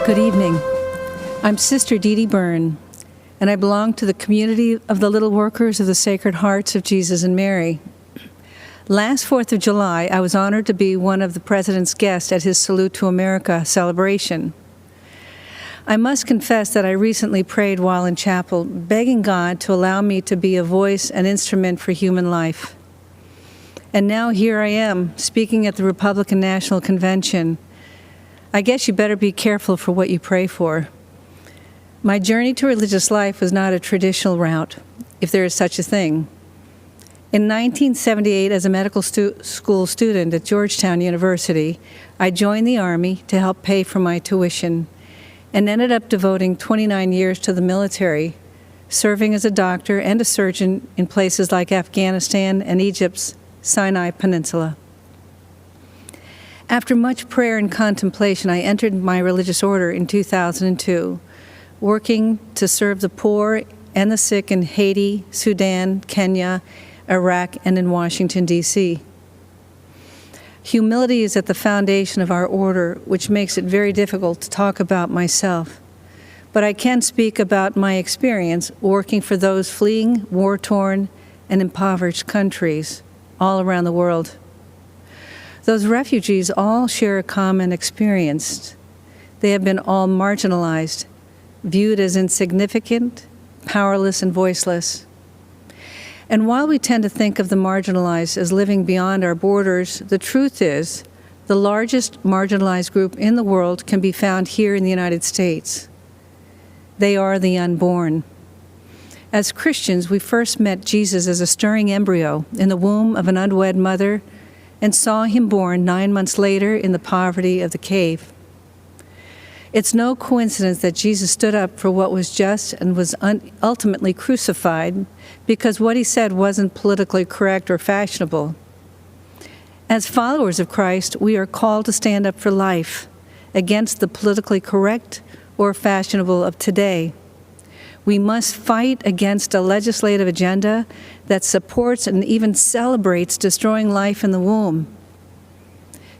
Good evening. I'm Sister Deirdre Byrne, and I belong to the community of the Little Workers of the Sacred Hearts of Jesus and Mary. Last 4th of July, I was honored to be one of the President's guests at his Salute to America celebration. I must confess that I recently prayed while in chapel, begging God to allow me to be a voice and instrument for human life. And now here I am, speaking at the Republican National Convention. I guess you better be careful for what you pray for. My journey to religious life was not a traditional route, if there is such a thing. In 1978, as a medical school student at Georgetown University, I joined the Army to help pay for my tuition and ended up devoting 29 years to the military, serving as a doctor and a surgeon in places like Afghanistan and Egypt's Sinai Peninsula. After much prayer and contemplation, I entered my religious order in 2002, working to serve the poor and the sick in Haiti, Sudan, Kenya, Iraq, and in Washington, D.C. Humility is at the foundation of our order, which makes it very difficult to talk about myself. But I can speak about my experience working for those fleeing war-torn and impoverished countries all around the world. Those refugees all share a common experience. They have been all marginalized, viewed as insignificant, powerless, and voiceless. And while we tend to think of the marginalized as living beyond our borders, the truth is the largest marginalized group in the world can be found here in the United States. They are the unborn. As Christians, we first met Jesus as a stirring embryo in the womb of an unwed mother and saw him born 9 months later in the poverty of the cave. It's no coincidence that Jesus stood up for what was just and was ultimately crucified because what he said wasn't politically correct or fashionable. As followers of Christ, we are called to stand up for life against the politically correct or fashionable of today. We must fight against a legislative agenda that supports and even celebrates destroying life in the womb.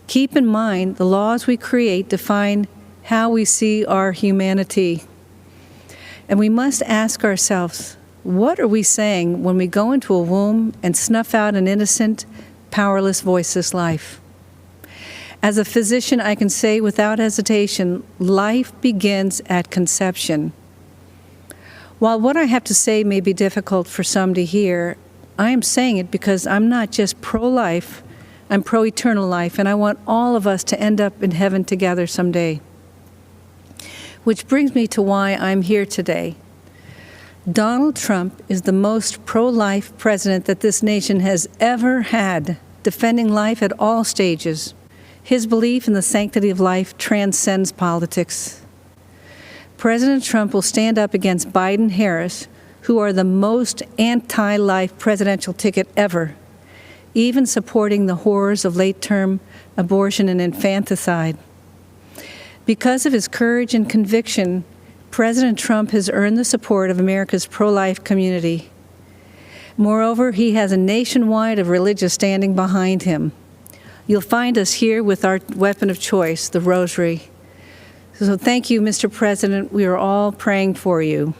Keep in mind, the laws we create define how we see our humanity. And we must ask ourselves, what are we saying when we go into a womb and snuff out an innocent, powerless, voiceless life? As a physician, I can say without hesitation, life begins at conception. While what I have to say may be difficult for some to hear, I am saying it because I'm not just pro-life, I'm pro-eternal life, and I want all of us to end up in heaven together someday. Which brings me to why I'm here today. Donald Trump is the most pro-life president that this nation has ever had, defending life at all stages. His belief in the sanctity of life transcends politics. President Trump will stand up against Biden-Harris, who are the most anti-life presidential ticket ever, even supporting the horrors of late-term abortion and infanticide. Because of his courage and conviction, President Trump has earned the support of America's pro-life community. Moreover, he has a nationwide of religious standing behind him. You'll find us here with our weapon of choice, the rosary. So thank you, Mr. President. We are all praying for you.